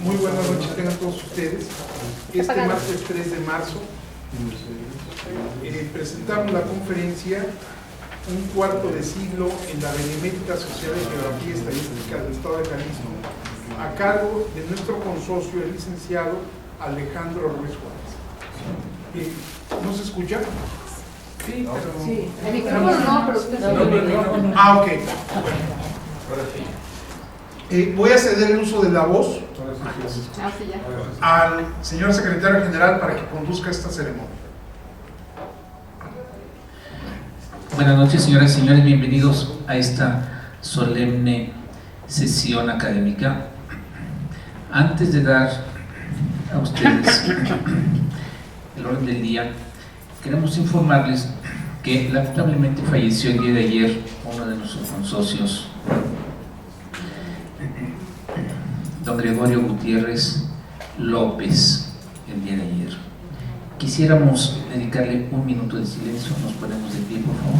Muy buenas noches tengan todos ustedes. Este martes 3 de marzo presentamos la conferencia Un cuarto de siglo en la Benemérita Sociedad de Geografía y Estadística del Estado de Jalisco, a cargo de nuestro consocio, el licenciado Alejandro Ruiz Juárez. ¿No se escucha? Sí, pero... Sí, el micrófono no, pero usted ok. Bueno. Ahora sí. Voy a ceder el uso de la voz ya. al señor secretario general para que conduzca esta ceremonia. Buenas noches, señoras y señores, bienvenidos a esta solemne sesión académica. Antes de dar a ustedes el orden del día, queremos informarles que lamentablemente falleció el día de ayer uno de nuestros consocios, don Gregorio Gutiérrez López, el día de ayer. Quisiéramos dedicarle un minuto de silencio. Nos ponemos de pie, por favor.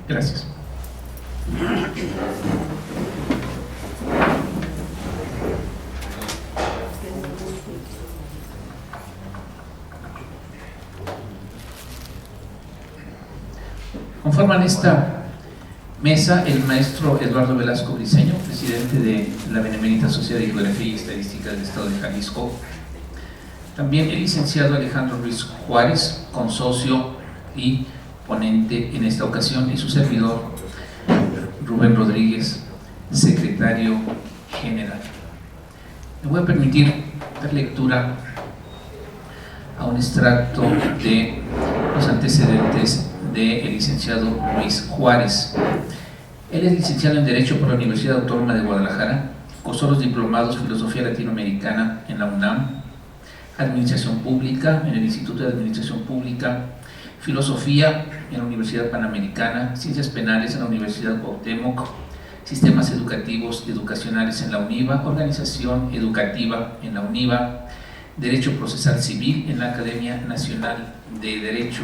Gracias. Conforman esta mesa el maestro Eduardo Velasco Briceño, presidente de la Benemérita Sociedad de Geografía y Estadística del Estado de Jalisco. También el licenciado Alejandro Ruiz Juárez, consocio y ponente en esta ocasión, y su servidor Rubén Rodríguez, secretario general. Me voy a permitir dar lectura a un extracto de los antecedentes del licenciado Ruiz Juárez. Él es licenciado en Derecho por la Universidad Autónoma de Guadalajara, cursó los diplomados Filosofía Latinoamericana en la UNAM, Administración Pública en el Instituto de Administración Pública, Filosofía en la Universidad Panamericana, Ciencias Penales en la Universidad Cuauhtémoc, Sistemas Educativos y Educacionales en la UNIVA, Organización Educativa en la UNIVA, Derecho Procesal Civil en la Academia Nacional de Derecho.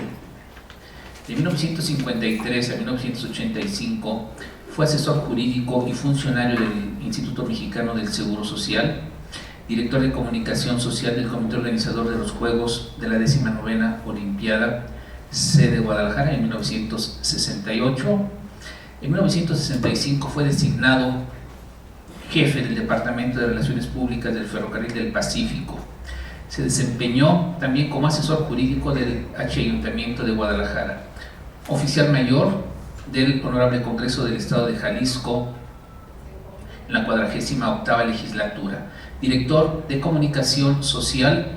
De 1953 a 1985 fue asesor jurídico y funcionario del Instituto Mexicano del Seguro Social, director de Comunicación Social del Comité Organizador de los Juegos de la 19ª Olimpiada, sede Guadalajara, en 1968. En 1965 fue designado jefe del Departamento de Relaciones Públicas del Ferrocarril del Pacífico. Se desempeñó también como asesor jurídico del Ayuntamiento de Guadalajara, oficial mayor del Honorable Congreso del Estado de Jalisco en la 48ª legislatura, director de Comunicación Social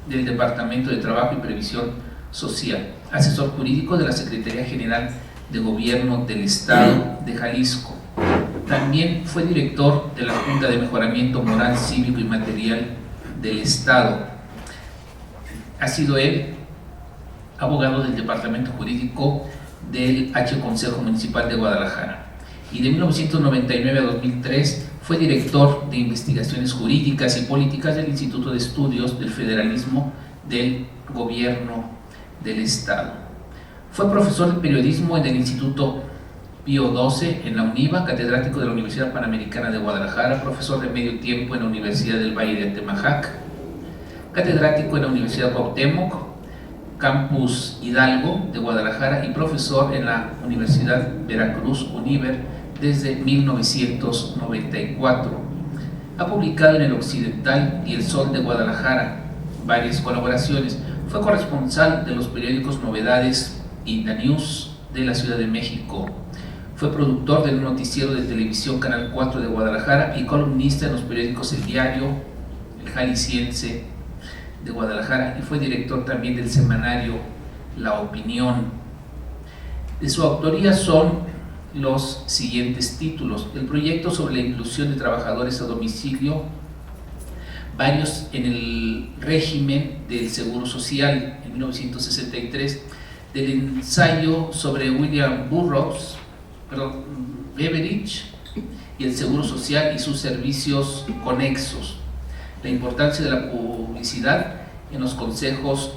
del Departamento de Trabajo y Previsión Social, asesor jurídico de la Secretaría General de Gobierno del Estado de Jalisco. También fue director de la Junta de Mejoramiento Moral, Cívico y Material del Estado. Ha sido él abogado del Departamento Jurídico del Consejo Municipal de Guadalajara. Y de 1999 a 2003 fue director de Investigaciones Jurídicas y Políticas del Instituto de Estudios del Federalismo del Gobierno del Estado. Fue profesor de periodismo en el Instituto Pío XII en la UNIVA, catedrático de la Universidad Panamericana de Guadalajara, profesor de medio tiempo en la Universidad del Valle de Atemajac, catedrático en la Universidad Cuauhtémoc, Campus Hidalgo de Guadalajara y profesor en la Universidad Veracruz Univer desde 1994. Ha publicado en El Occidental y El Sol de Guadalajara varias colaboraciones. Fue corresponsal de los periódicos Novedades y La News de la Ciudad de México. Fue productor del noticiero de televisión Canal 4 de Guadalajara y columnista en los periódicos El Diario, El Jalisciense de Guadalajara, y fue director también del semanario La Opinión. De su autoría son los siguientes títulos: el proyecto sobre la inclusión de trabajadores a domicilio, varios en el régimen del Seguro Social en 1963, del ensayo sobre William Beveridge y el Seguro Social y sus servicios conexos, la importancia de la publicidad en los consejos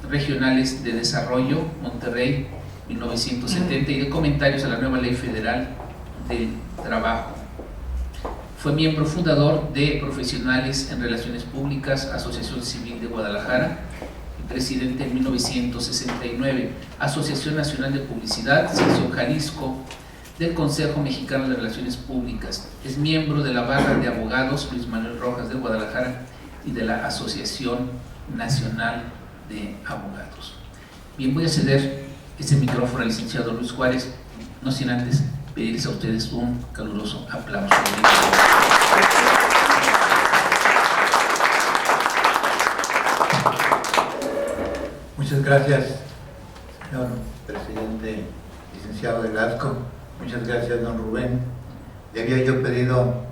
regionales de desarrollo, Monterrey, 1970, y de comentarios a la nueva Ley Federal del Trabajo. Fue miembro fundador de Profesionales en Relaciones Públicas, Asociación Civil de Guadalajara, y presidente en 1969, Asociación Nacional de Publicidad, Sección Jalisco, del Consejo Mexicano de Relaciones Públicas. Es miembro de la Barra de Abogados Luis Manuel Rojas de Guadalajara y de la Asociación Nacional de Abogados. Bien, voy a ceder este micrófono al licenciado Luis Juárez, no sin antes pedirles a ustedes un caluroso aplauso. Muchas gracias, señor presidente, licenciado Velasco. Muchas gracias, don Rubén. Le había yo pedido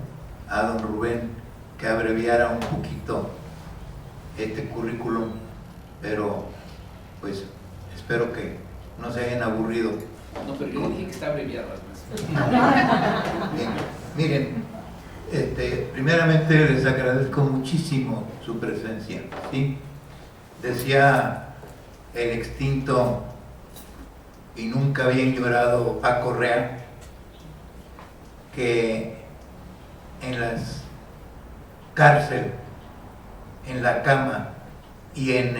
a don Rubén que abreviara un poquito este currículum, pero pues espero que no se hayan aburrido. No, pero yo dije que está abreviado. Bien, miren, primeramente les agradezco muchísimo su presencia, ¿sí? Decía el extinto y nunca bien llorado Paco Rea que en las cárcel, en la cama y en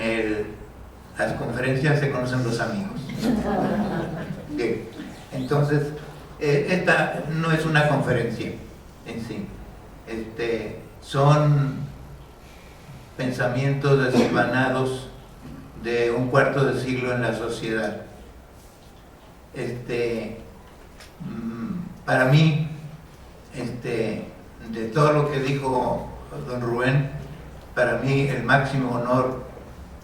las conferencias se conocen los amigos. Bien, entonces esta no es una conferencia en sí, son pensamientos deshilvanados de un cuarto de siglo en la sociedad. Para mí, de todo lo que dijo don Rubén, para mí el máximo honor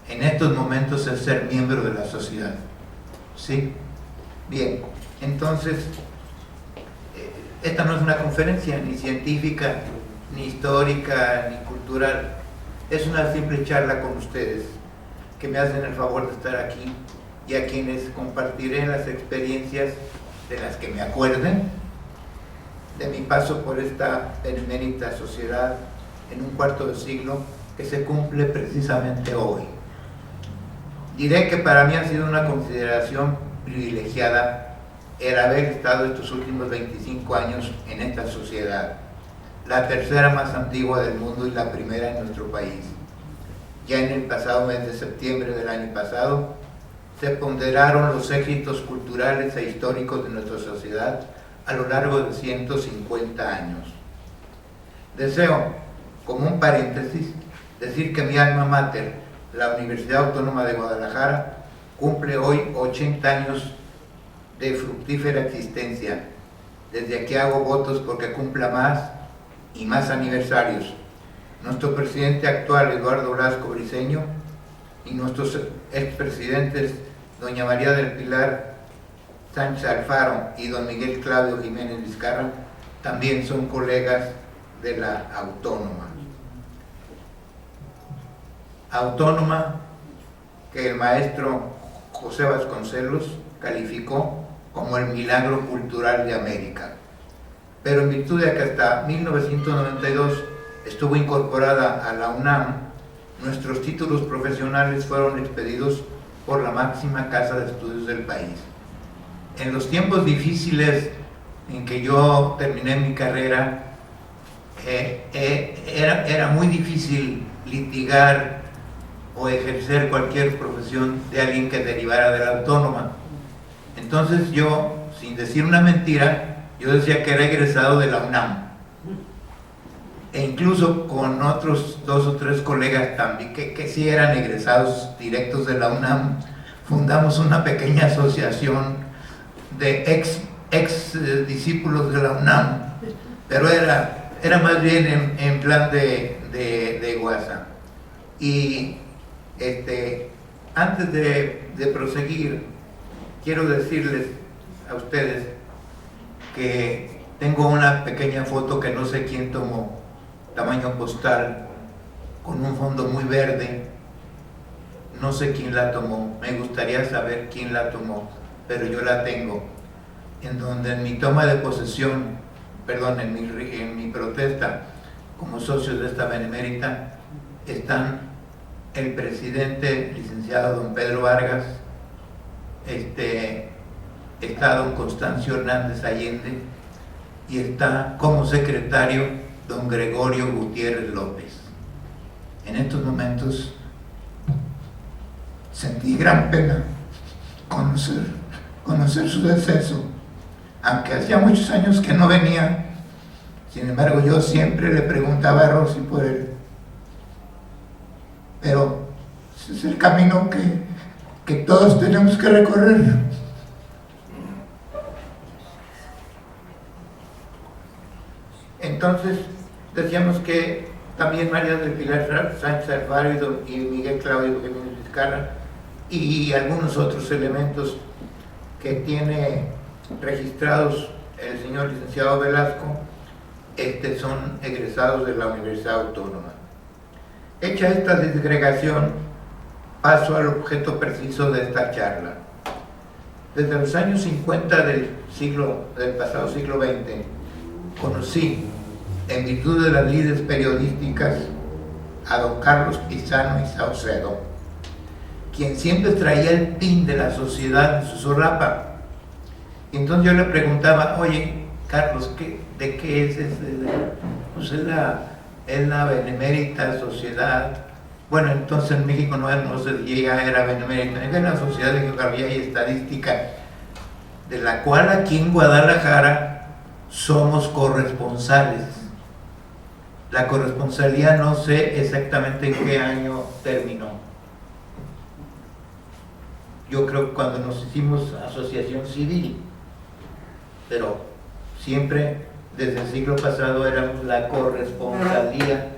en estos momentos es ser miembro de la sociedad. ¿Sí? Bien, entonces, esta no es una conferencia ni científica, ni histórica, ni cultural. Es una simple charla con ustedes, que me hacen el favor de estar aquí, y a quienes compartiré las experiencias de las que me acuerden de mi paso por esta benemérita sociedad en un cuarto de siglo que se cumple precisamente hoy. Diré que para mí ha sido una consideración privilegiada el haber estado estos últimos 25 años en esta sociedad, la tercera más antigua del mundo y la primera en nuestro país. Ya en el pasado mes de septiembre del año pasado se ponderaron los éxitos culturales e históricos de nuestra sociedad a lo largo de 150 años. Deseo, como un paréntesis, decir que mi alma mater, la Universidad Autónoma de Guadalajara, cumple hoy 80 años de fructífera existencia. Desde aquí hago votos porque cumpla más y más aniversarios. Nuestro presidente actual, Eduardo Blasco Briceño, y nuestros expresidentes, doña María del Pilar Sánchez Alfaro y don Miguel Claudio Jiménez Vizcarra, también son colegas de la Autónoma. Autónoma que el maestro José Vasconcelos calificó como el milagro cultural de América. Pero en virtud de que hasta 1992 estuvo incorporada a la UNAM, nuestros títulos profesionales fueron expedidos por la máxima casa de estudios del país. En los tiempos difíciles en que yo terminé mi carrera, era muy difícil litigar o ejercer cualquier profesión de alguien que derivara de la autónoma. Entonces yo, sin decir una mentira, yo decía que era egresado de la UNAM. E incluso con otros 2 o 3 colegas también, que sí eran egresados directos de la UNAM, fundamos una pequeña asociación de ex discípulos de la UNAM, pero era más bien en plan de guasa. Y antes de proseguir, quiero decirles a ustedes que tengo una pequeña foto que no sé quién tomó, tamaño postal, con un fondo muy verde. No sé quién la tomó, me gustaría saber quién la tomó, pero yo la tengo, en donde en mi toma de posesión, perdón, en mi protesta como socio de esta benemérita, están el presidente, licenciado don Pedro Vargas, está don Constancio Hernández Allende, y está como secretario don Gregorio Gutiérrez López. En estos momentos sentí gran pena conocer su deceso, aunque hacía muchos años que no venía. Sin embargo, yo siempre le preguntaba a Rosy por él. Pero ese es el camino que todos tenemos que recorrer. Entonces, decíamos que también María del Pilar Sánchez Alfaro y Miguel Claudio Jiménez Vizcarra y algunos otros elementos que tiene registrados el señor licenciado Velasco, son egresados de la Universidad Autónoma. Hecha esta disgregación, paso al objeto preciso de esta charla. Desde los años 50 del pasado siglo XX, conocí, en virtud de las lides periodísticas, a don Carlos Pizano y Saucedo, quien siempre traía el pin de la sociedad en su solapa. Y entonces yo le preguntaba: oye, Carlos, ¿de qué es pues es la benemérita sociedad? Bueno, entonces en México no ya era benemérita, era la Sociedad de Geografía y Estadística, de la cual aquí en Guadalajara somos corresponsales. La corresponsalía no sé exactamente en qué año terminó. Yo creo que cuando nos hicimos asociación civil, pero siempre desde el siglo pasado éramos la corresponsalía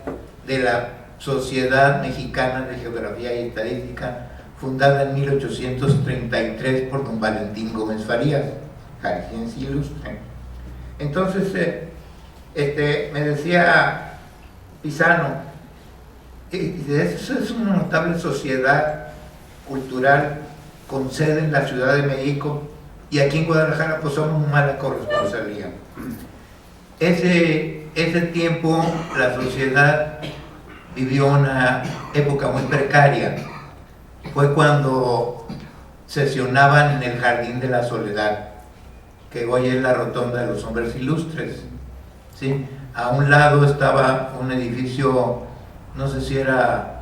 de la Sociedad Mexicana de Geografía y Estadística, fundada en 1833 por don Valentín Gómez Farías, jalisciense ilustre. Entonces, me decía Pizano, eso es una notable sociedad cultural con sede en la Ciudad de México, y aquí en Guadalajara pues somos mala corresponsalía. Ese tiempo la sociedad vivió una época muy precaria. Fue cuando sesionaban en el Jardín de la Soledad, que hoy es la Rotonda de los Hombres Ilustres, ¿sí? A un lado estaba un edificio, no sé si era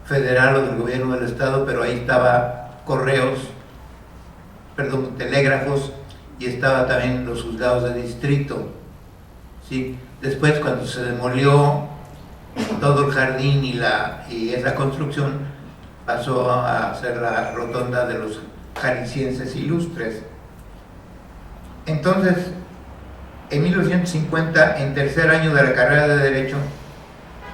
federal o del gobierno del estado, pero ahí estaba telégrafos, y estaba también los juzgados de distrito, ¿sí? Después, cuando se demolió todo el jardín y esa construcción, pasó a ser la Rotonda de los Jaliscienses Ilustres. Entonces, en 1950, en tercer año de la carrera de Derecho,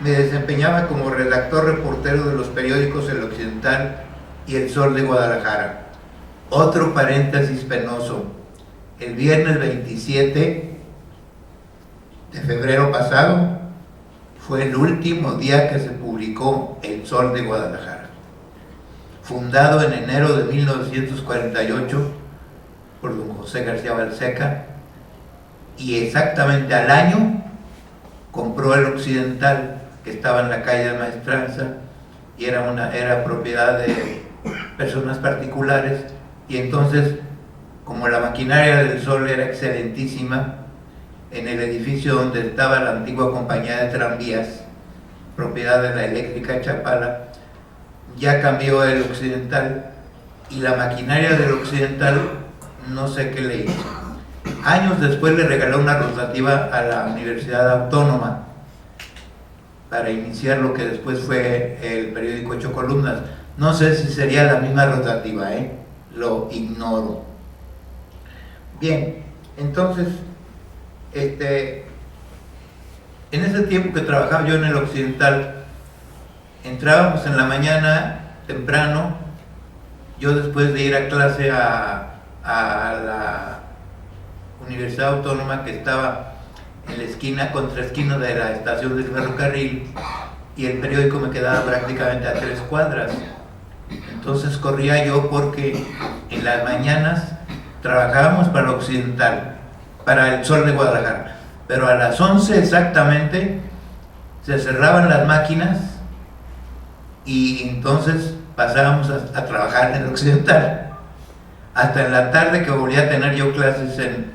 me desempeñaba como redactor reportero de los periódicos El Occidental y El Sol de Guadalajara. Otro paréntesis penoso: el viernes 27 de febrero pasado fue el último día que se publicó El Sol de Guadalajara, fundado en enero de 1948 por don José García Balseca, y exactamente al año compró El Occidental, que estaba en la calle de Maestranza, y era propiedad de personas particulares. Y entonces, como la maquinaria del Sol era excelentísima, en el edificio donde estaba la antigua compañía de tranvías, propiedad de la eléctrica Chapala, ya cambió el occidental y la maquinaria del occidental no sé qué le hizo. Años después le regaló una rotativa a la Universidad Autónoma para iniciar lo que después fue el periódico 8 columnas. No sé si sería la misma rotativa, lo ignoro. Bien, entonces, en ese tiempo que trabajaba yo en el occidental, entrábamos en la mañana temprano, yo después de ir a clase a la Universidad Autónoma, que estaba en la esquina, contraesquina de la estación del ferrocarril, y el periódico me quedaba prácticamente a 3 cuadras. Entonces corría yo porque en las mañanas trabajábamos para el occidental, para el Sol de Guadalajara, pero a las 11 exactamente se cerraban las máquinas y entonces pasábamos a trabajar en el occidental hasta en la tarde, que volví a tener yo clases en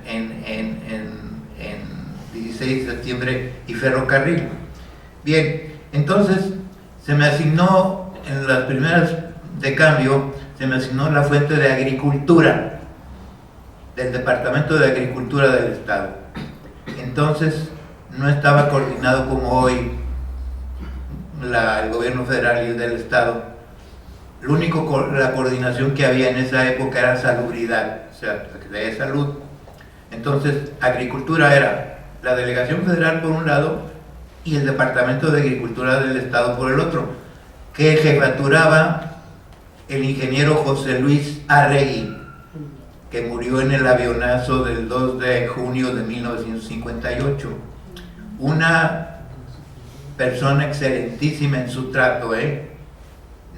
16 de septiembre y ferrocarril. Bien, entonces se me asignó en las primeras de cambio, se me asignó la fuente de agricultura del Departamento de Agricultura del Estado. Entonces no estaba coordinado como hoy el gobierno federal y el del Estado. La coordinación que había en esa época era salubridad, o sea, Secretaría de Salud. Entonces, agricultura era la delegación federal por un lado y el Departamento de Agricultura del Estado por el otro, que jefaturaba el ingeniero José Luis Arregui, que murió en el avionazo del 2 de junio de 1958. Una persona excelentísima en su trato,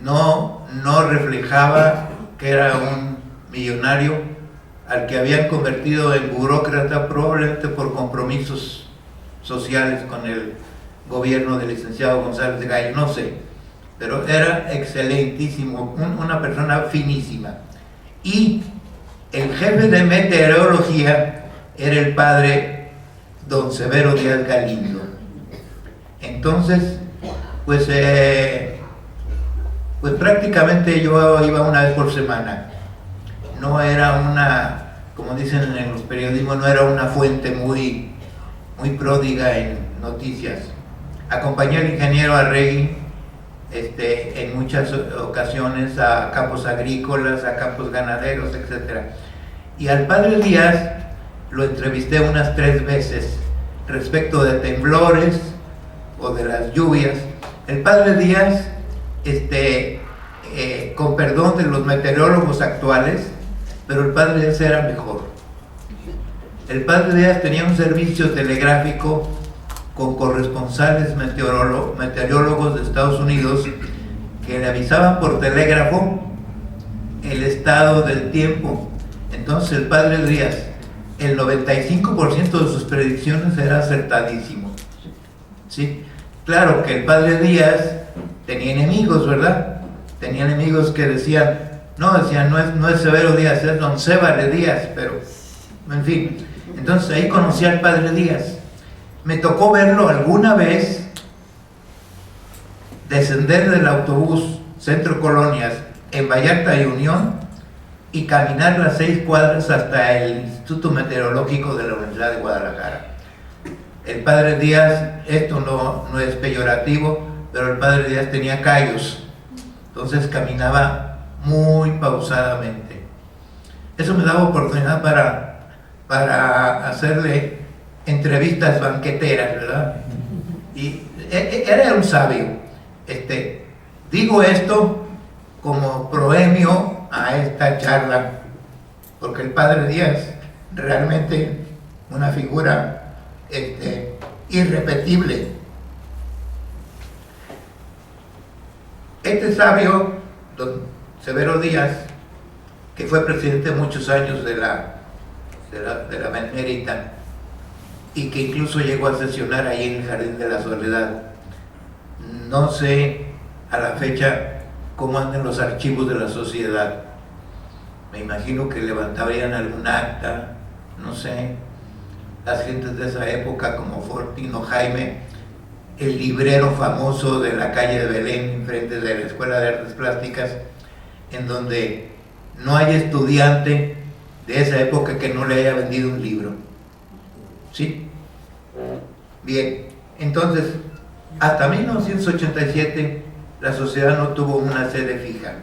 no reflejaba que era un millonario al que habían convertido en burócrata, probablemente por compromisos sociales con el gobierno del licenciado González de Gallo, no sé, pero era excelentísimo, una persona finísima. Y el jefe de meteorología era el padre don Severo Díaz Galindo. Entonces, pues prácticamente yo iba una vez por semana. No era una, como dicen en los periodismos, no era una fuente muy pródiga en noticias. Acompañé al ingeniero Arregui en muchas ocasiones a campos agrícolas, a campos ganaderos, etc. Y al padre Díaz lo entrevisté unas 3 veces respecto de temblores o de las lluvias. El padre Díaz, con perdón de los meteorólogos actuales, pero el padre Díaz era mejor. El padre Díaz tenía un servicio telegráfico con corresponsales meteorólogos de Estados Unidos que le avisaban por telégrafo el estado del tiempo. Entonces el padre Díaz, el 95% de sus predicciones era acertadísimo. ¿Sí? Claro que el padre Díaz tenía enemigos, ¿verdad? Tenía enemigos que decían, no es Severo Díaz, es don Cébale Díaz, pero, en fin. Entonces ahí conocí al padre Díaz. Me tocó verlo alguna vez descender del autobús Centro Colonias en Vallarta y Unión y caminar las 6 cuadras hasta el Instituto Meteorológico de la Universidad de Guadalajara. El padre Díaz, esto no es peyorativo, pero el padre Díaz tenía callos, entonces caminaba muy pausadamente. Eso me daba oportunidad para hacerle entrevistas banqueteras, ¿verdad? Y era un sabio. Digo esto como proemio a esta charla, porque el padre Díaz realmente una figura irrepetible. Este sabio, don Severo Díaz, que fue presidente muchos años de la Benemérita y que incluso llegó a sesionar ahí en el Jardín de la Soledad, no sé a la fecha cómo andan los archivos de la sociedad. Me imagino que levantarían algún acta, no sé. Las gentes de esa época, como Fortino Jaime, el librero famoso de la calle de Belén, enfrente de la Escuela de Artes Plásticas, en donde no hay estudiante de esa época que no le haya vendido un libro. ¿Sí? Bien, entonces, hasta 1987 la sociedad no tuvo una sede fija.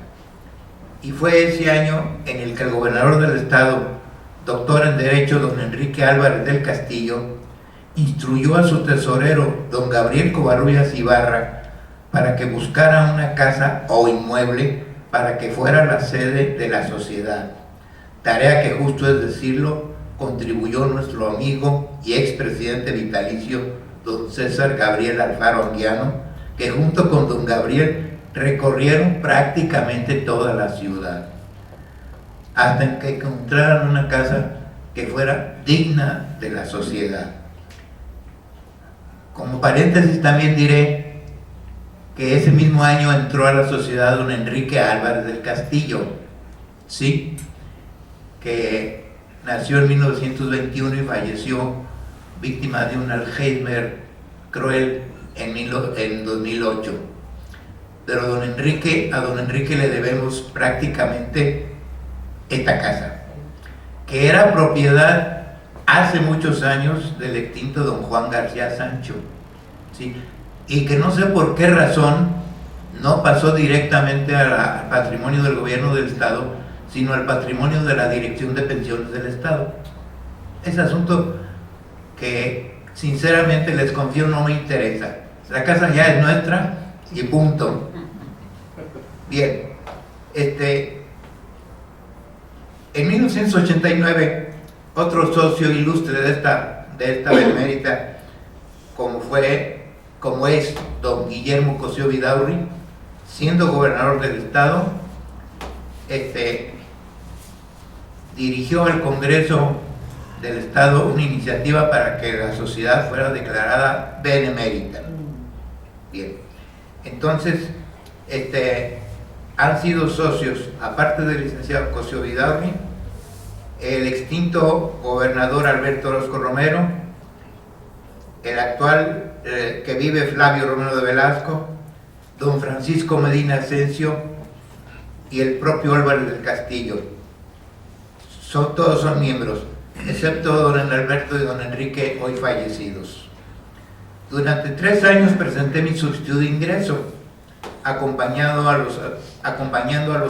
Y fue ese año en el que el gobernador del estado, doctor en Derecho, don Enrique Álvarez del Castillo, instruyó a su tesorero, don Gabriel Covarrubias Ibarra, para que buscara una casa o inmueble para que fuera la sede de la sociedad. Tarea que, justo es decirlo, contribuyó nuestro amigo y expresidente vitalicio, don César Gabriel Alfaro Anguiano, que junto con don Gabriel recorrieron prácticamente toda la ciudad, hasta que encontraran una casa que fuera digna de la sociedad. Como paréntesis también diré que ese mismo año entró a la sociedad don Enrique Álvarez del Castillo, ¿sí?, que nació en 1921 y falleció víctima de un Alzheimer cruel en 2008. Pero a don Enrique le debemos prácticamente esta casa, que era propiedad hace muchos años del extinto don Juan García Sancho, ¿sí?, y que no sé por qué razón no pasó directamente al patrimonio del gobierno del estado, sino al patrimonio de la Dirección de Pensiones del Estado. Ese asunto que sinceramente les confío no me interesa. La casa ya es nuestra y punto. Bien, en 1989 otro socio ilustre de esta benemérita, como es don Guillermo Cosío Vidaurri, siendo gobernador del estado, dirigió al Congreso del Estado una iniciativa para que la sociedad fuera declarada benemérita. Bien, entonces han sido socios, aparte del licenciado Cosío Vidaurri, el extinto gobernador Alberto Orozco Romero, el actual que vive Flavio Romero de Velasco, don Francisco Medina Asensio y el propio Álvarez del Castillo. Todos son miembros, excepto don Alberto y don Enrique, hoy fallecidos. Durante 3 años presenté mi solicitud de ingreso, acompañando a los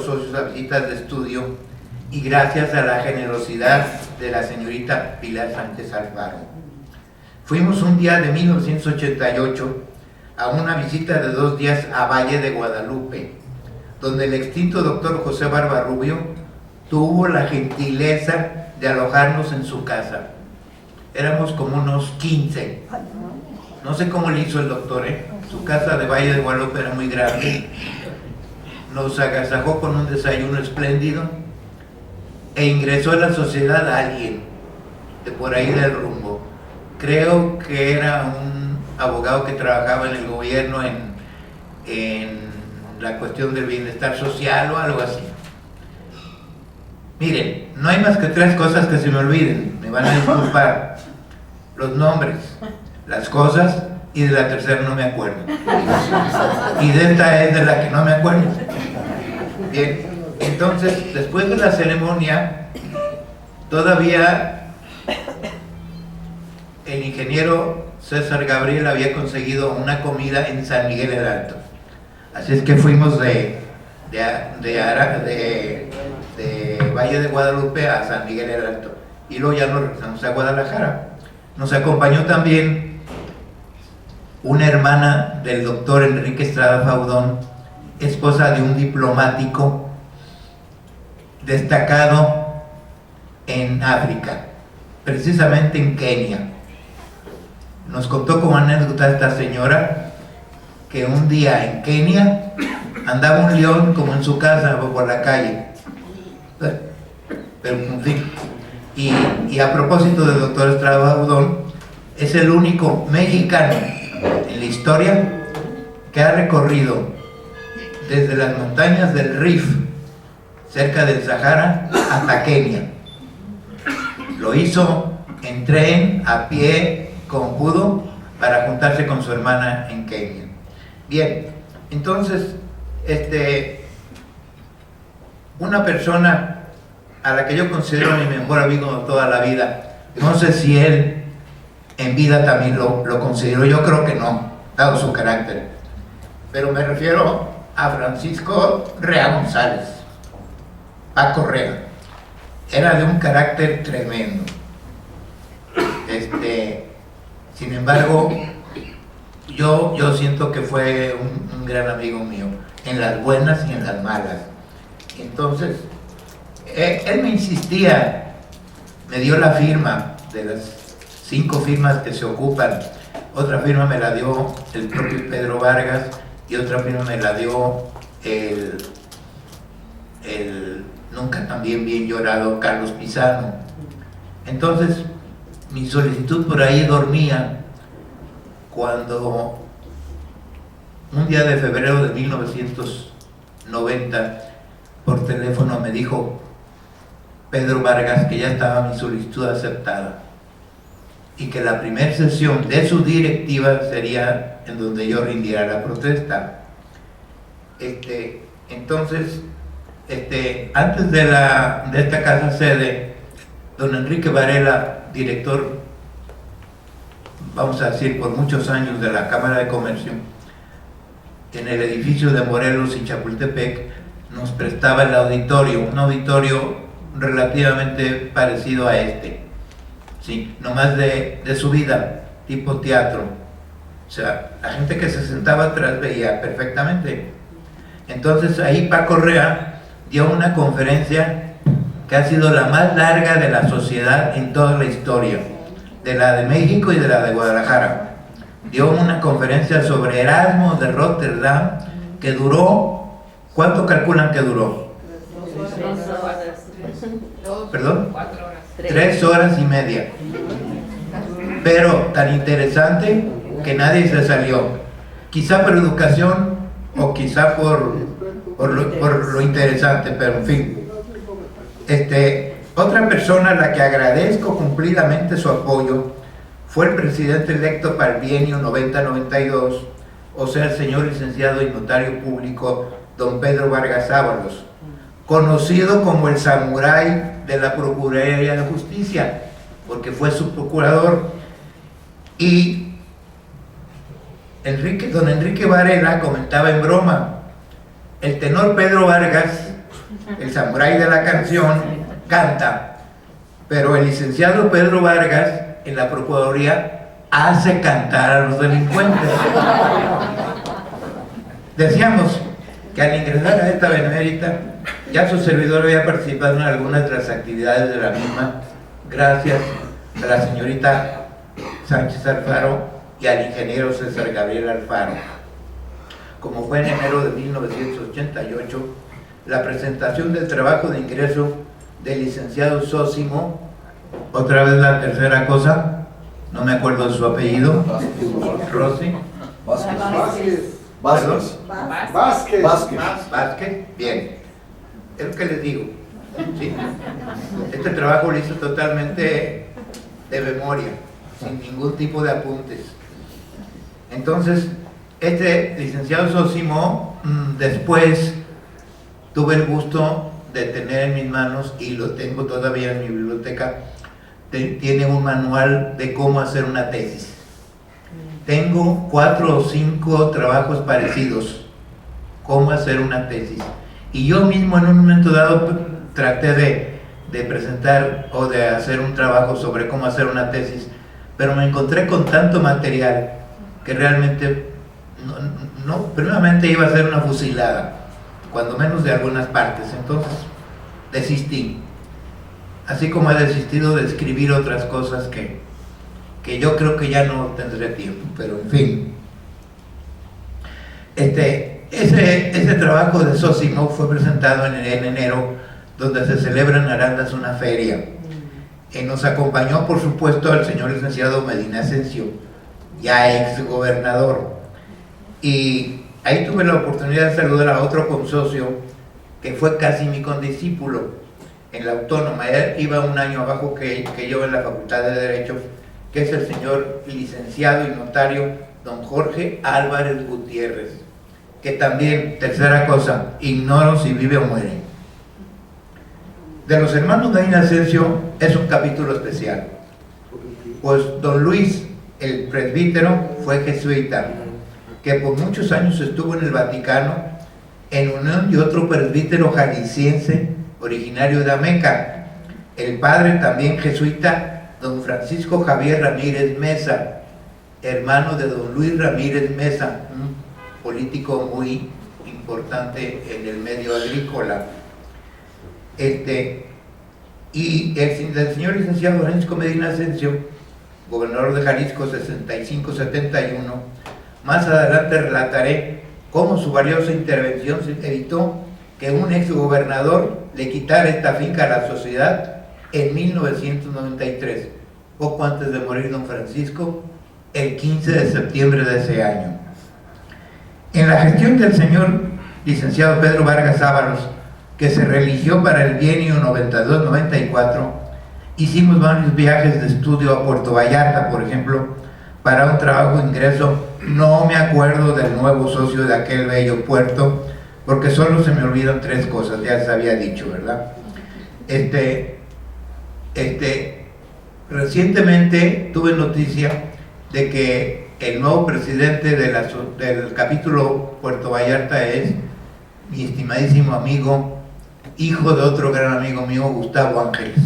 socios a visitas de estudio, y gracias a la generosidad de la señorita Pilar Sánchez Alfaro. Fuimos un día de 1988 a una visita de 2 días a Valle de Guadalupe, donde el extinto doctor José Barbarrubio tuvo la gentileza de alojarnos en su casa. Éramos como unos 15. No sé cómo le hizo el doctor, Su casa de Valle de Guadalupe era muy grande. Nos agasajó con un desayuno espléndido e ingresó a la sociedad a alguien de por ahí del rumbo. Creo que era un abogado que trabajaba en el gobierno en la cuestión del bienestar social o algo así. Miren, no hay más que 3 cosas que se me olviden, me van a disculpar: los nombres, las cosas, y de la tercera no me acuerdo. Y de esta es de la que no me acuerdo. Bien, entonces, después de la ceremonia, todavía el ingeniero César Gabriel había conseguido una comida en San Miguel el Alto. Así es que fuimos de Valle de Guadalupe a San Miguel el Alto, y luego ya nos regresamos a Guadalajara. Nos acompañó también una hermana del doctor Enrique Estrada Faudón, esposa de un diplomático destacado en África, precisamente en Kenia. Nos contó como anécdota esta señora que un día en Kenia andaba un león como en su casa por la calle, pero en fin. Y a propósito del doctor Estrada Faudón, es el único mexicano en la historia que ha recorrido desde las montañas del Rif, cerca del Sahara, hasta Kenia. Lo hizo en tren, a pie, con judo, para juntarse con su hermana en Kenia. Bien, entonces, una persona a la que yo considero mi mejor amigo de toda la vida, no sé si él en vida también lo consideró, yo creo que no, dado su carácter, pero me refiero a Francisco Rea González, Paco Rea. Era de un carácter tremendo. Sin embargo, yo siento que fue un gran amigo mío, en las buenas y en las malas. Entonces, él me insistía, me dio la firma de las 5 firmas que se ocupan. Otra firma me la dio el propio Pedro Vargas y otra firma me la dio el nunca también bien llorado Carlos Pizano. Entonces, mi solicitud por ahí dormía cuando un día de febrero de 1990 por teléfono me dijo Pedro Vargas que ya estaba mi solicitud aceptada y que la primera sesión de su directiva sería en donde yo rindiera la protesta. Entonces, antes de esta casa sede, don Enrique Varela, director, vamos a decir, por muchos años de la Cámara de Comercio, en el edificio de Morelos y Chapultepec, nos prestaba el auditorio, un auditorio relativamente parecido a sí, nomás de subida, tipo teatro. O sea, la gente que se sentaba atrás veía perfectamente. Entonces ahí Paco Rea dio una conferencia que ha sido la más larga de la sociedad en toda la historia, de la de México y de la de Guadalajara. Dio una conferencia sobre Erasmo de Rotterdam que duró, ¿cuánto calculan que duró? 4 horas. 3 horas y media. Pero tan interesante que nadie se salió. Quizá por educación o quizá por lo interesante, pero en fin. Otra persona a la que agradezco cumplidamente su apoyo fue el presidente electo para el bienio 90-92, o sea, el señor licenciado y notario público don Pedro Vargas Ábalos, conocido como el samurái de la Procuraduría de Justicia, porque fue su procurador. Y don Enrique Varela comentaba en broma: el tenor Pedro Vargas, el samurái de la canción, canta, pero el licenciado Pedro Vargas en la Procuraduría hace cantar a los delincuentes. Decíamos que al ingresar a esta benemérita, ya su servidor había participado en algunas de las actividades de la misma, gracias a la señorita Sánchez Alfaro y al ingeniero César Gabriel Alfaro. Como fue en enero de 1988, la presentación del trabajo de ingreso del licenciado Sósimo, otra vez la tercera cosa, no me acuerdo de su apellido, Rossi. Vázquez, bien, es lo que les digo, ¿sí? Este trabajo lo hizo totalmente de memoria, sin ningún tipo de apuntes. Entonces, este licenciado Sósimo, después tuve el gusto de tener en mis manos, y lo tengo todavía en mi biblioteca, tiene un manual de cómo hacer una tesis. Tengo 4 o 5 trabajos parecidos, cómo hacer una tesis. Y yo mismo en un momento dado traté de presentar o de hacer un trabajo sobre cómo hacer una tesis, pero me encontré con tanto material que realmente, primeramente iba a ser una fusilada, cuando menos de algunas partes. Entonces desistí, así como he desistido de escribir otras cosas que yo creo que ya no tendré tiempo, pero en fin. Ese trabajo de Sósimo fue presentado en enero, donde se celebra en Arandas una feria. Nos acompañó, por supuesto, el señor licenciado Medina Asensio, ya ex gobernador, y ahí tuve la oportunidad de saludar a otro consocio que fue casi mi condiscípulo en la Autónoma. Él iba un año abajo que yo en la Facultad de Derecho, que es el señor licenciado y notario don Jorge Álvarez Gutiérrez, que también, tercera cosa, ignoro si vive o muere. De los hermanos de Asensio es un capítulo especial, pues don Luis, el presbítero, fue jesuita, que por muchos años estuvo en el Vaticano en unión de otro presbítero jalisciense originario de Ameca, el padre también jesuita don Francisco Javier Ramírez Mesa, hermano de don Luis Ramírez Mesa, un político muy importante en el medio agrícola. Y el señor licenciado Francisco Medina Asensio, gobernador de Jalisco 65-71, más adelante relataré cómo su valiosa intervención evitó que un exgobernador le quitara esta finca a la sociedad en 1993, poco antes de morir don Francisco, el 15 de septiembre de ese año. En la gestión del señor licenciado Pedro Vargas Ábalos, que se religió para el bienio 92-94, hicimos varios viajes de estudio a Puerto Vallarta, por ejemplo, para un trabajo de ingreso. No me acuerdo del nuevo socio de aquel bello puerto, porque solo se me olvidan tres cosas, ya les había dicho, ¿verdad? Recientemente tuve noticia de que el nuevo presidente del capítulo Puerto Vallarta es mi estimadísimo amigo, hijo de otro gran amigo mío, Gustavo Ángeles.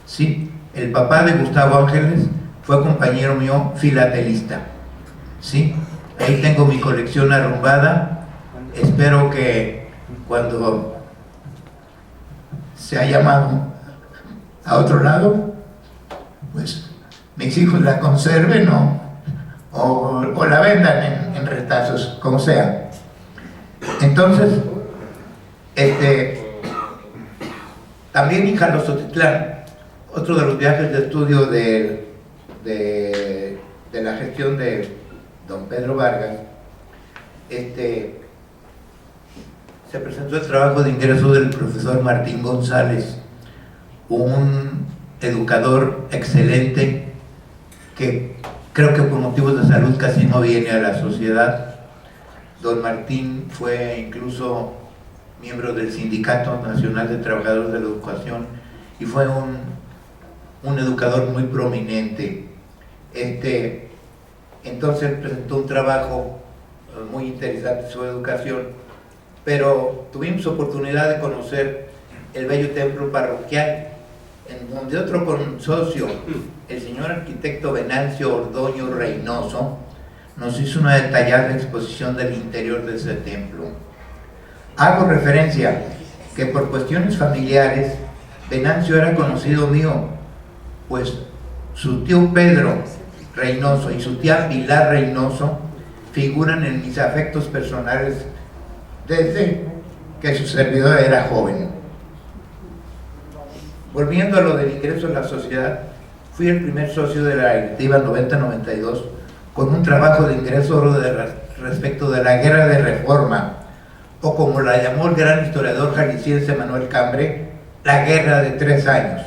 Sí, el papá de Gustavo Ángeles fue compañero mío filatelista. Sí, ahí tengo mi colección arrumbada. Espero que cuando se ha llamado a otro lado, pues mis hijos la conserven o la vendan en retazos, como sea. Entonces, también en Jalostotitlán, otro de los viajes de estudio de la gestión de don Pedro Vargas, se presentó el trabajo de ingreso del profesor Martín González, un educador excelente que creo que por motivos de salud casi no viene a la sociedad. Don Martín fue incluso miembro del Sindicato Nacional de Trabajadores de la Educación y fue un educador muy prominente. Entonces presentó un trabajo muy interesante sobre educación, pero tuvimos oportunidad de conocer el bello templo parroquial, en donde otro consocio, el señor arquitecto Venancio Ordoño Reynoso, nos hizo una detallada exposición del interior de ese templo. Hago referencia que por cuestiones familiares, Venancio era conocido mío, pues su tío Pedro Reynoso y su tía Pilar Reynoso figuran en mis afectos personales desde que su servidor era joven. Volviendo a lo del ingreso a la sociedad, fui el primer socio de la directiva 90-92 con un trabajo de ingreso respecto de la Guerra de Reforma, o como la llamó el gran historiador jalisciense Manuel Cambre, la Guerra de 3 años.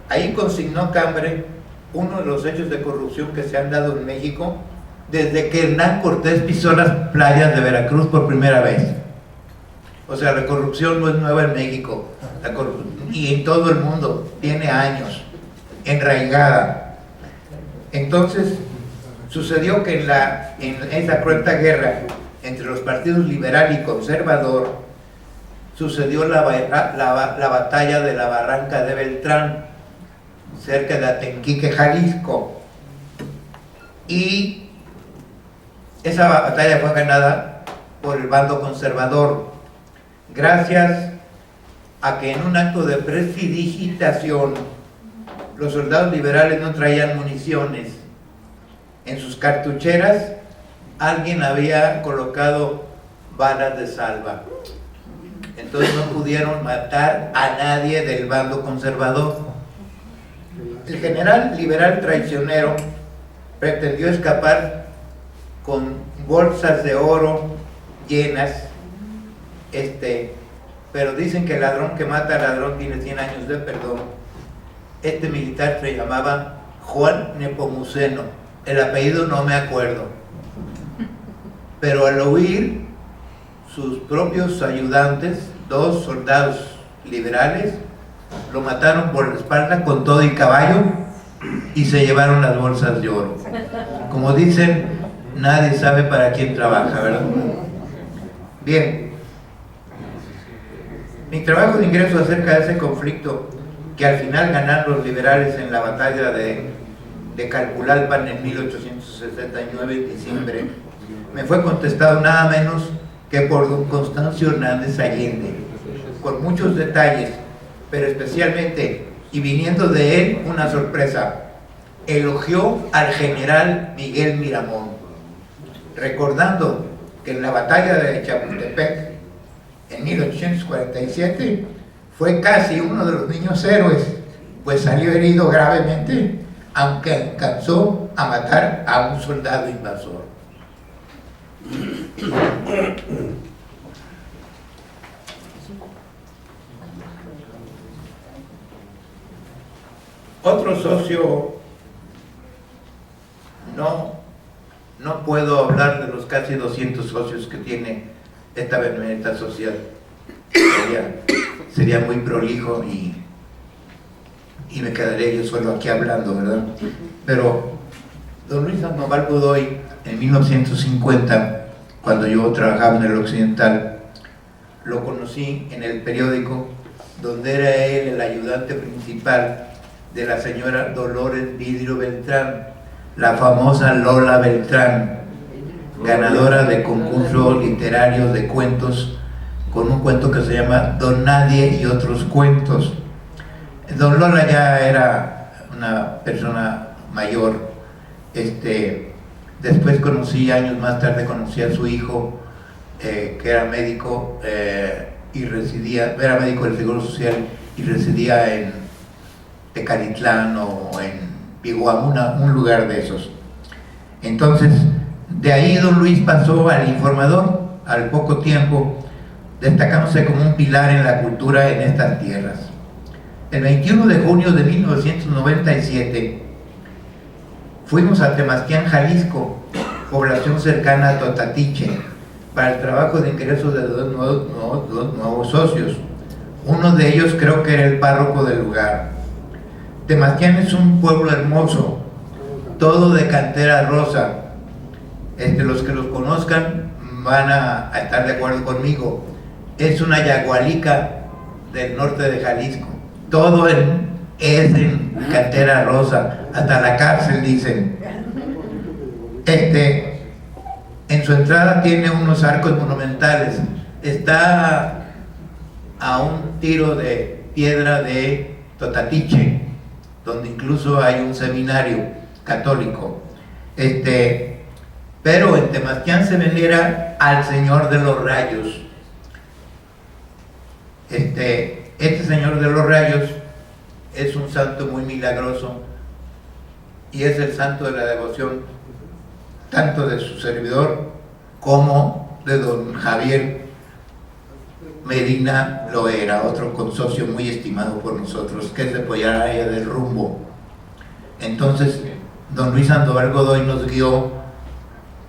Ahí consignó Cambre uno de los hechos de corrupción que se han dado en México desde que Hernán Cortés pisó las playas de Veracruz por primera vez. O sea, la corrupción no es nueva en México, y en todo el mundo, tiene años, enraigada. Entonces, sucedió que en esa cruenta guerra entre los partidos liberal y conservador, sucedió la batalla de la Barranca de Beltrán, cerca de Atenquique, Jalisco, y esa batalla fue ganada por el bando conservador, gracias a que en un acto de prestidigitación los soldados liberales no traían municiones. En sus cartucheras alguien había colocado balas de salva, entonces no pudieron matar a nadie del bando conservador. El general liberal traicionero pretendió escapar con bolsas de oro llenas, pero dicen que el ladrón que mata al ladrón tiene 100 años de perdón, Este militar se llamaba Juan Nepomuceno, el apellido no me acuerdo, pero al oír sus propios ayudantes, 2 soldados liberales, lo mataron por la espalda con todo y caballo y se llevaron las bolsas de oro. Como dicen, nadie sabe para quién trabaja, ¿verdad? Bien, mi trabajo de ingreso acerca de ese conflicto que al final ganaron los liberales en la batalla de Calpulalpan en 1869 en diciembre, me fue contestado nada menos que por don Constancio Hernández Allende, con muchos detalles, pero especialmente, y viniendo de él, una sorpresa: elogió al general Miguel Miramón, recordando que en la batalla de Chapultepec en 1847 fue casi uno de los niños héroes, pues salió herido gravemente, aunque alcanzó a matar a un soldado invasor. Otro socio, no puedo hablar de los casi 200 socios que tiene esta benemérita social, sería muy prolijo y me quedaría yo solo aquí hablando, ¿verdad? Pero don Luis Sandoval Godoy, en 1950, cuando yo trabajaba en el Occidental, lo conocí en el periódico, donde era él el ayudante principal de la señora Dolores Vidrio Beltrán, la famosa Lola Beltrán, ganadora de concursos literarios de cuentos, con un cuento que se llama Don Nadie y otros cuentos. Don Lola ya era una persona mayor. Después conocí, años más tarde, conocí a su hijo, que era médico y era médico del Seguro Social y residía en Tecalitlán o en Piguam, un lugar de esos. Entonces, de ahí don Luis pasó al Informador al poco tiempo, destacándose como un pilar en la cultura en estas tierras. El 21 de junio de 1997 fuimos a Temastián, Jalisco, población cercana a Totatiche, para el trabajo de ingreso de dos nuevos socios. Uno de ellos creo que era el párroco del lugar. Temastián es un pueblo hermoso, todo de cantera rosa. Los que los conozcan van a estar de acuerdo conmigo. Es una yagualica del norte de Jalisco. Todo es en cantera rosa, hasta la cárcel, dicen. En su entrada tiene unos arcos monumentales. Está a un tiro de piedra de Totatiche, donde incluso hay un seminario católico. Pero en Temastián se venera al Señor de los Rayos. Este Señor de los Rayos es un santo muy milagroso y es el santo de la devoción tanto de su servidor como de don Javier Medina Loera, otro consocio muy estimado por nosotros, que es de Poyaraya del Rumbo. Entonces don Luis Sandoval Godoy nos guió,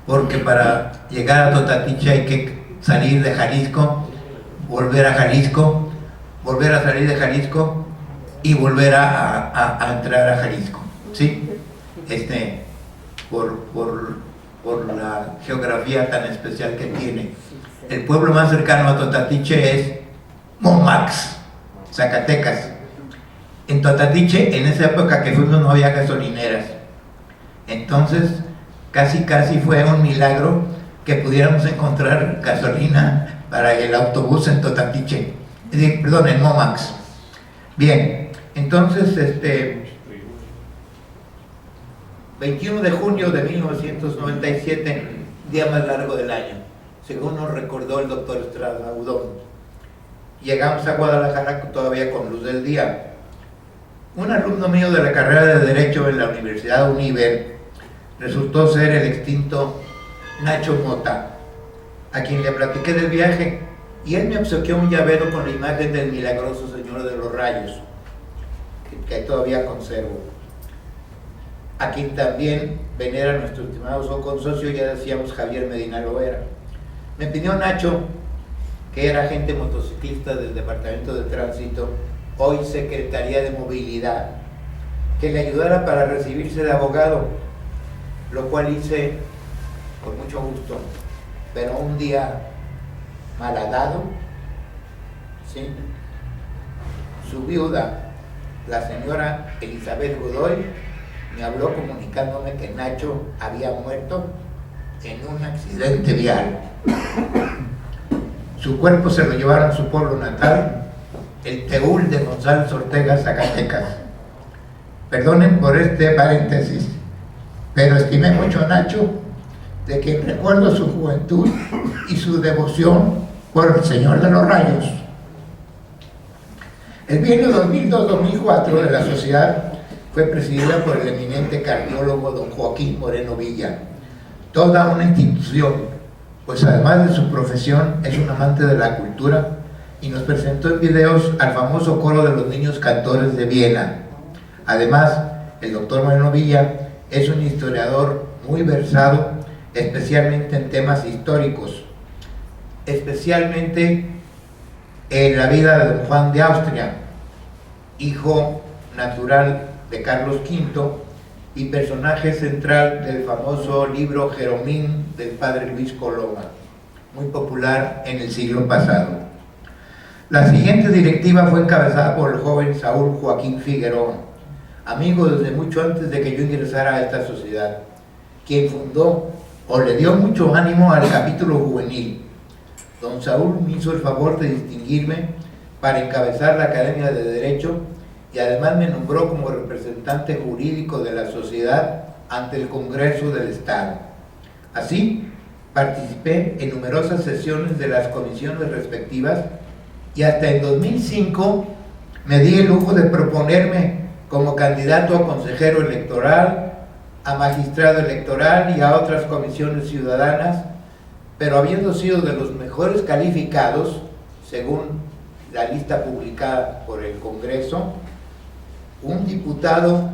porque para llegar a Totatiche hay que salir de Jalisco, volver a Jalisco, volver a salir de Jalisco y volver a entrar a Jalisco, ¿sí? Por la geografía tan especial que tiene. El pueblo más cercano a Totatiche es Momax, Zacatecas. En Totatiche, en esa época que fuimos, no había gasolineras. Entonces, casi fue un milagro que pudiéramos encontrar gasolina para el autobús en Totatiche. Perdón, en Momax. Bien, entonces, 21 de junio de 1997, día más largo del año, según nos recordó el doctor Estrada Udón. Llegamos a Guadalajara todavía con luz del día. Un alumno mío de la carrera de Derecho en la Universidad Univer resultó ser el extinto Nacho Mota, a quien le platiqué del viaje, y él me obsequió un llavero con la imagen del milagroso Señor de los Rayos. que todavía conservo. A quien también venera nuestro estimado consocio, ya decíamos, Javier Medina Loera. Me pidió Nacho, que era agente motociclista del Departamento de Tránsito, hoy Secretaría de Movilidad, que le ayudara para recibirse de abogado, lo cual hice con mucho gusto, pero un día malhadado, ¿sí? Su viuda, la señora Elizabeth Godoy, me habló comunicándome que Nacho había muerto en un accidente vial. Su cuerpo se lo llevaron a su pueblo natal, el Teúl de González Ortega, Zacatecas. Perdonen por este paréntesis, pero estimé mucho a Nacho, de quien recuerdo su juventud y su devoción por el Señor de los Rayos. El bienio 2002-2004 de la sociedad fue presidida por el eminente cardiólogo don Joaquín Moreno Villa, toda una institución, pues además de su profesión es un amante de la cultura y nos presentó en videos al famoso coro de los niños cantores de Viena. Además, el doctor Moreno Villa es un historiador muy versado, especialmente en temas históricos, especialmente en la vida de don Juan de Austria, hijo natural de Carlos V y personaje central del famoso libro Jeromín del padre Luis Coloma, muy popular en el siglo pasado. La siguiente directiva fue encabezada por el joven Saúl Joaquín Figueroa, amigo desde mucho antes de que yo ingresara a esta sociedad, quien fundó o le dio mucho ánimo al capítulo juvenil. Don Saúl me hizo el favor de distinguirme para encabezar la Academia de Derecho y además me nombró como representante jurídico de la sociedad ante el Congreso del Estado. Así, participé en numerosas sesiones de las comisiones respectivas y hasta en 2005 me di el lujo de proponerme como candidato a consejero electoral, a magistrado electoral y a otras comisiones ciudadanas, pero habiendo sido de los mejores calificados, según la lista publicada por el Congreso, un diputado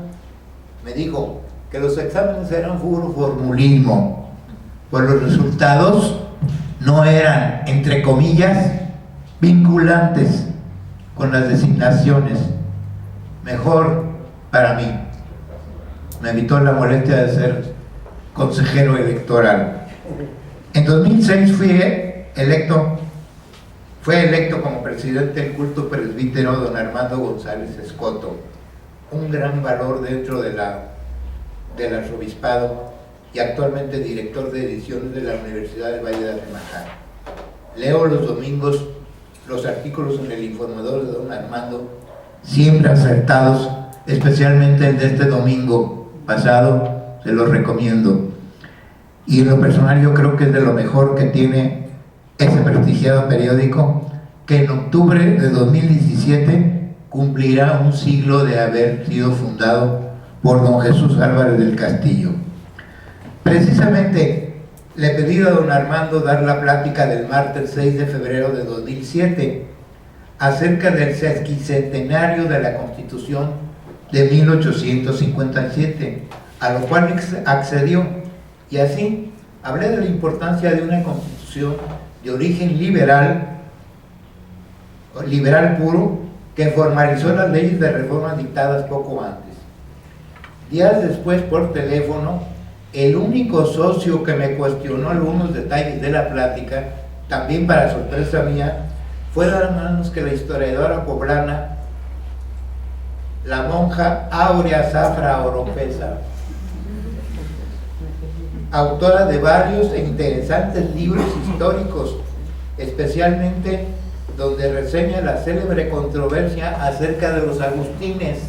me dijo que los exámenes eran puro formulismo, pues los resultados no eran, entre comillas, vinculantes con las designaciones. Mejor para mí. Me evitó la molestia de ser consejero electoral. En 2006 fue electo como presidente del culto presbítero don Armando González Escoto, un gran valor dentro del arzobispado y actualmente director de ediciones de la Universidad del Valle de Arremaján. Leo los domingos los artículos en el informador de don Armando, siempre acertados, especialmente el de este domingo pasado, se los recomiendo. Y en lo personal yo creo que es de lo mejor que tiene ese prestigiado periódico, que en octubre de 2017 cumplirá un siglo de haber sido fundado por don Jesús Álvarez del Castillo. Precisamente le pedí a don Armando dar la plática del martes 6 de febrero de 2007 acerca del sesquicentenario de la Constitución de 1857, a lo cual accedió, y así hablé de la importancia de una Constitución de origen liberal puro, que formalizó las leyes de reforma dictadas poco antes. Días después, por teléfono, el único socio que me cuestionó algunos detalles de la plática, también para sorpresa mía, fue nada menos que la historiadora poblana, la monja Áurea Zafra Oropesa, autora de varios e interesantes libros históricos, especialmente donde reseña la célebre controversia acerca de los agustines.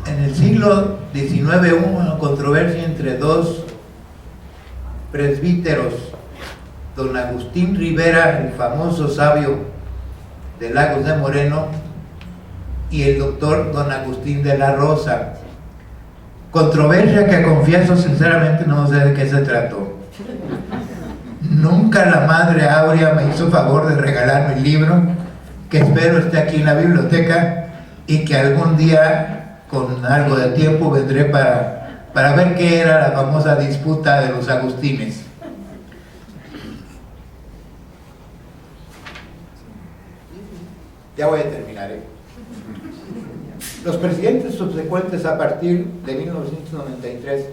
En el siglo XIX hubo una controversia entre dos presbíteros, don Agustín Rivera, el famoso sabio de Lagos de Moreno, y el doctor don Agustín de la Rosa. Controversia que confieso sinceramente no sé de qué se trató. Nunca la madre Áurea me hizo favor de regalarme el libro, que espero esté aquí en la biblioteca, y que algún día, con algo de tiempo, vendré para ver qué era la famosa disputa de los agustines. Ya voy a terminar, ¿eh? Los presidentes subsecuentes a partir de 1993,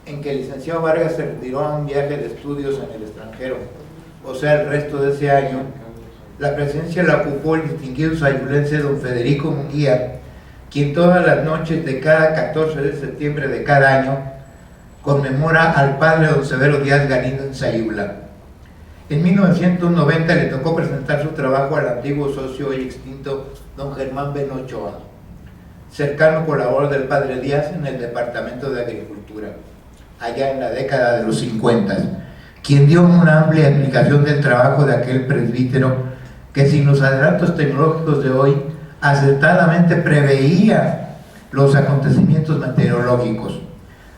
en que el licenciado Vargas se retiró a un viaje de estudios en el extranjero, o sea, el resto de ese año, la presidencia la ocupó el distinguido sayulense don Federico Munguía, quien todas las noches de cada 14 de septiembre de cada año conmemora al padre don Severo Díaz Galindo en Sayula. En 1990 le tocó presentar su trabajo al antiguo socio hoy extinto don Germán Ben Ochoa, cercano colaborador del padre Díaz en el Departamento de Agricultura, allá en la década de los 50, quien dio una amplia explicación del trabajo de aquel presbítero que, sin los adelantos tecnológicos de hoy, acertadamente preveía los acontecimientos meteorológicos.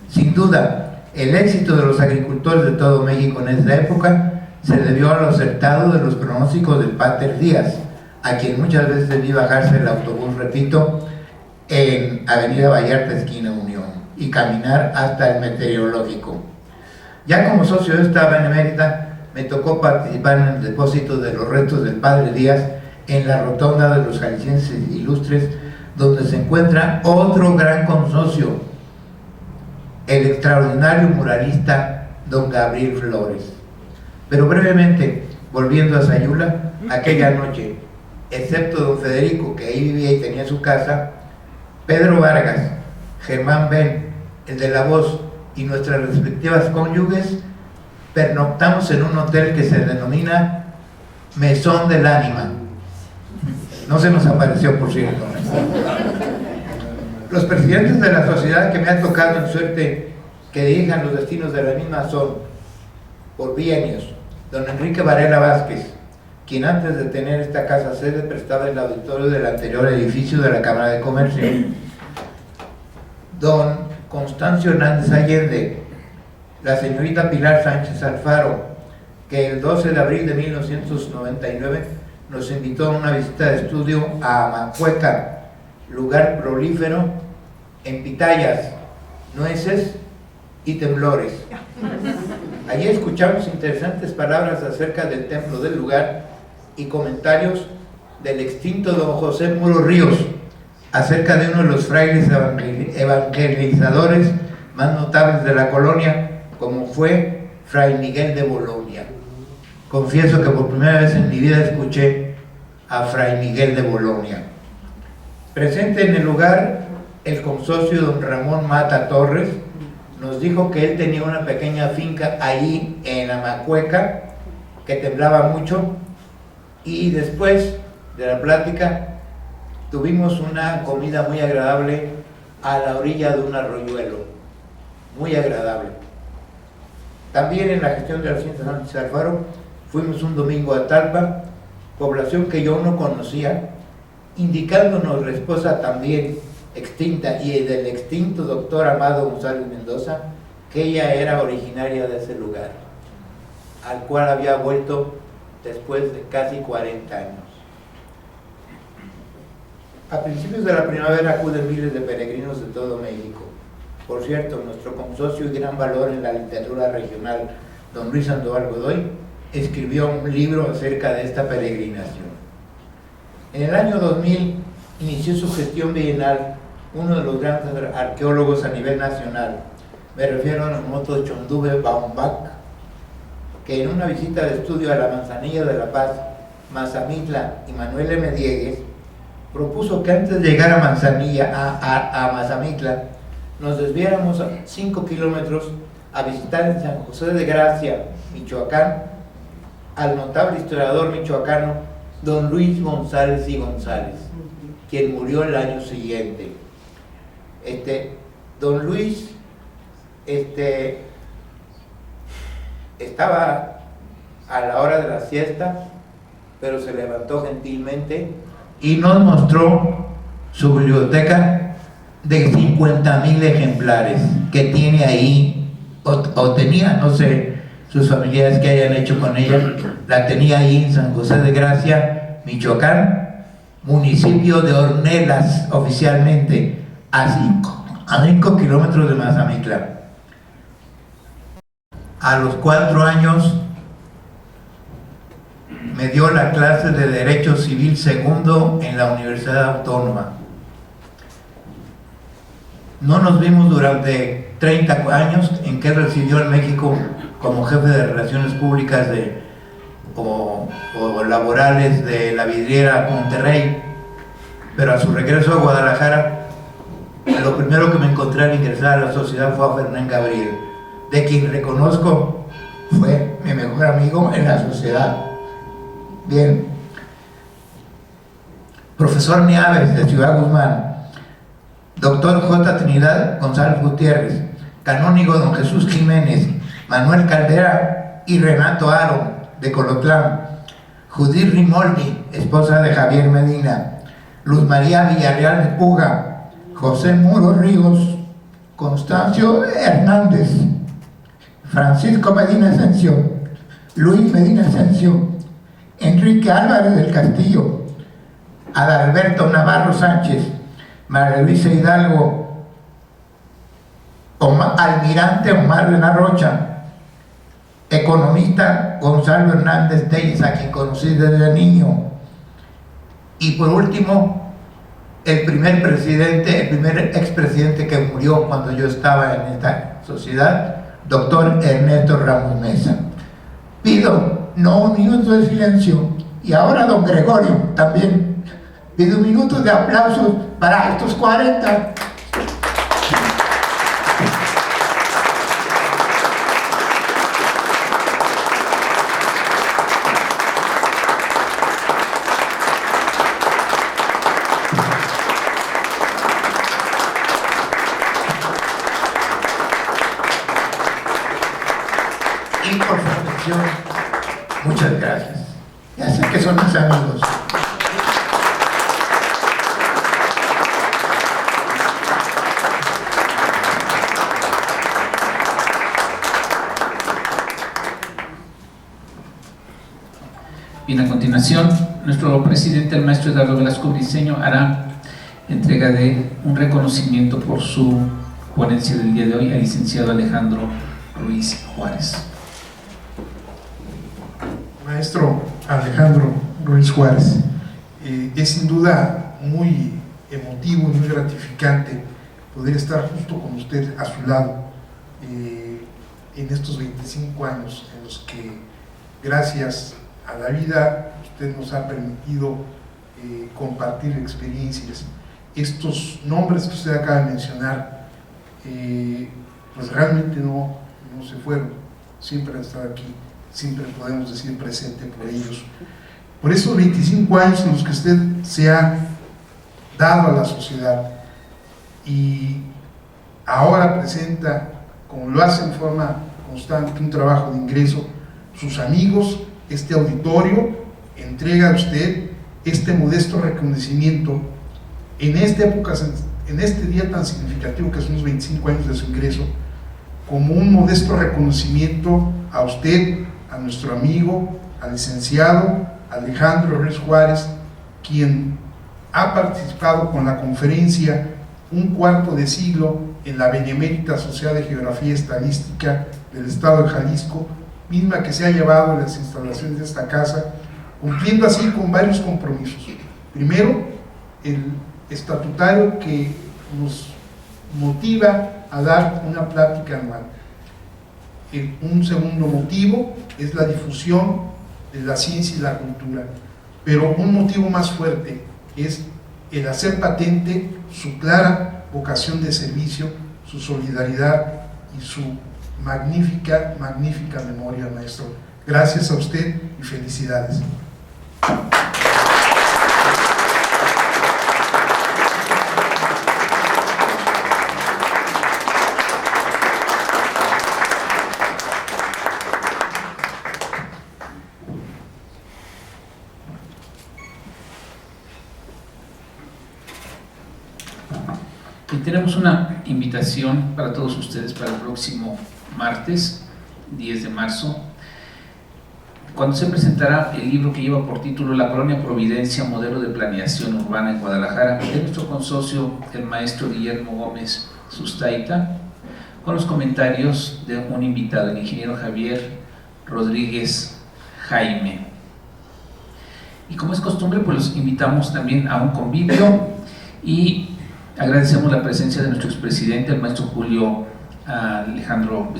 Sin duda, el éxito de los agricultores de todo México en esa época se debió a lo acertado de los pronósticos del pater Díaz, a quien muchas veces vi bajarse el autobús, repito, en Avenida Vallarta, esquina Unión, y caminar hasta el meteorológico. Ya como socio de esta benemérita, me tocó participar en el depósito de los restos del padre Díaz en la rotonda de los jaliscienses ilustres, donde se encuentra otro gran consocio, el extraordinario muralista don Gabriel Flores. Pero brevemente, volviendo a Sayula, aquella noche, excepto don Federico, que ahí vivía y tenía su casa, Pedro Vargas, Germán Ben, el de la voz, y nuestras respectivas cónyuges, pernoctamos en un hotel que se denomina Mesón del Ánima. No se nos apareció, por cierto. Los presidentes de la sociedad que me ha tocado en suerte que dirijan los destinos de la misma son, por bienios, don Enrique Varela Vázquez, quien antes de tener esta casa sede prestaba el auditorio del anterior edificio de la Cámara de Comercio, don Constancio Hernández Allende, la señorita Pilar Sánchez Alfaro, que el 12 de abril de 1999 nos invitó a una visita de estudio a Amacueca, lugar prolífero en pitayas, nueces y temblores. Allí escuchamos interesantes palabras acerca del templo del lugar y comentarios del extinto don José Muro Ríos acerca de uno de los frailes evangelizadores más notables de la colonia, como fue Fray Miguel de Bolonia. Confieso que por primera vez en mi vida escuché a Fray Miguel de Bolonia. Presente en el lugar, el consocio don Ramón Mata Torres nos dijo que él tenía una pequeña finca ahí en Amacueca, que temblaba mucho, y después de la plática tuvimos una comida muy agradable a la orilla de un arroyuelo, muy agradable. También en la gestión de la Hacienda Sánchez Alfaro fuimos un domingo a Talpa, población que yo no conocía, indicándonos la esposa también extinta y del extinto doctor Amado González Mendoza, que ella era originaria de ese lugar, al cual había vuelto después de casi 40 años. A principios de la primavera acuden miles de peregrinos de todo México. Por cierto, nuestro consocio y gran valor en la literatura regional, don Luis Sandoval Godoy, escribió un libro acerca de esta peregrinación. En el año 2000 inició su gestión bienal uno de los grandes arqueólogos a nivel nacional, me refiero a Nomoto Chondube Baumbach, que en una visita de estudio a la Manzanilla de la Paz, Mazamitla y Manuel M. Diegues, propuso que antes de llegar a Manzanilla, a Mazamitla, nos desviáramos a 5 kilómetros a visitar en San José de Gracia, Michoacán, al notable historiador michoacano don Luis González y González, quien murió el año siguiente. Don Luis estaba a la hora de la siesta, pero se levantó gentilmente y nos mostró su biblioteca de 50,000 ejemplares que tiene ahí, o tenía, no sé, sus familiares que hayan hecho con ella, la tenía ahí en San José de Gracia, Michoacán, municipio de Ornelas, oficialmente, a 5 kilómetros de Mazamitla. A los 4 años me dio la clase de Derecho Civil segundo en la Universidad Autónoma. No nos vimos durante 30 años en que residió en México como jefe de Relaciones Públicas o laborales de la vidriera Monterrey, pero a su regreso a Guadalajara, lo primero que me encontré al ingresar a la sociedad fue a Fernán Gabriel, de quien reconozco fue mi mejor amigo en la sociedad. Bien. Profesor Nieves, de Ciudad Guzmán. Doctor J. Trinidad González Gutiérrez. Canónigo don Jesús Jiménez, Manuel Caldera y Renato Aro, de Colotlán. Judith Rimoldi, esposa de Javier Medina. Luz María Villarreal de Puga. José Muro Ríos. Constancio Hernández. Francisco Medina Ascensión. Luis Medina Ascensión. Enrique Álvarez del Castillo. Adalberto Navarro Sánchez. María Luisa Hidalgo. Almirante Omar de la Rocha. Economista Gonzalo Hernández Telles, a quien conocí desde niño. Y por último, el primer expresidente que murió cuando yo estaba en esta sociedad, doctor Ernesto Ramos Mesa. Pido no un minuto de silencio, y ahora don Gregorio también pido un minuto de aplausos para estos 40. Y por su atención, muchas gracias. Ya sé que son mis amigos. Bien, a continuación, nuestro presidente, el maestro Eduardo Velasco Briceño, hará entrega de un reconocimiento por su ponencia del día de hoy al licenciado Alejandro Ruiz Juárez. Maestro Alejandro Ruiz Juárez, es sin duda muy emotivo y muy gratificante poder estar justo con usted a su lado en estos 25 años en los que, gracias a la vida, usted nos ha permitido compartir experiencias. Estos nombres que usted acaba de mencionar, pues realmente no se fueron, siempre han estado aquí, siempre podemos decir presente por ellos. Por esos 25 años en los que usted se ha dado a la sociedad y ahora presenta, como lo hace en forma constante, un trabajo de ingreso, sus amigos, este auditorio, entrega a usted este modesto reconocimiento en esta época, en este día tan significativo que son los 25 años de su ingreso, como un modesto reconocimiento a usted, a nuestro amigo, al licenciado Alejandro Ruiz Juárez, quien ha participado con la conferencia Un cuarto de siglo en la Benemérita Sociedad de Geografía y Estadística del Estado de Jalisco, misma que se ha llevado a las instalaciones de esta casa, cumpliendo así con varios compromisos. Primero, el estatutario que nos motiva a dar una plática anual. Un segundo motivo es la difusión de la ciencia y la cultura, pero un motivo más fuerte es el hacer patente su clara vocación de servicio, su solidaridad y su magnífica memoria, maestro. Gracias a usted y felicidades. Y tenemos una invitación para todos ustedes para el próximo martes 10 de marzo, cuando se presentará el libro que lleva por título La Colonia Providencia, modelo de planeación urbana en Guadalajara, de nuestro consocio, el maestro Guillermo Gómez Sustaita, con los comentarios de un invitado, el ingeniero Javier Rodríguez Jaime. Y como es costumbre, pues los invitamos también a un convivio y agradecemos la presencia de nuestro expresidente, el maestro Julio Alejandro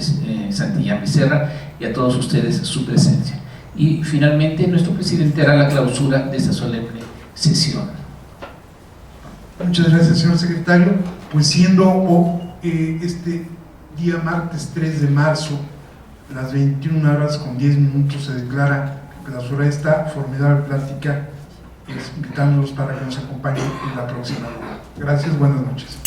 Santillán Becerra, y a todos ustedes su presencia. Y finalmente nuestro presidente hará la clausura de esta solemne sesión. Muchas gracias, señor secretario. Pues siendo este día martes 3 de marzo, las 21 horas con 10 minutos, se declara clausura esta formidable plática, invitándolos para que nos acompañen en la próxima. Gracias, buenas noches.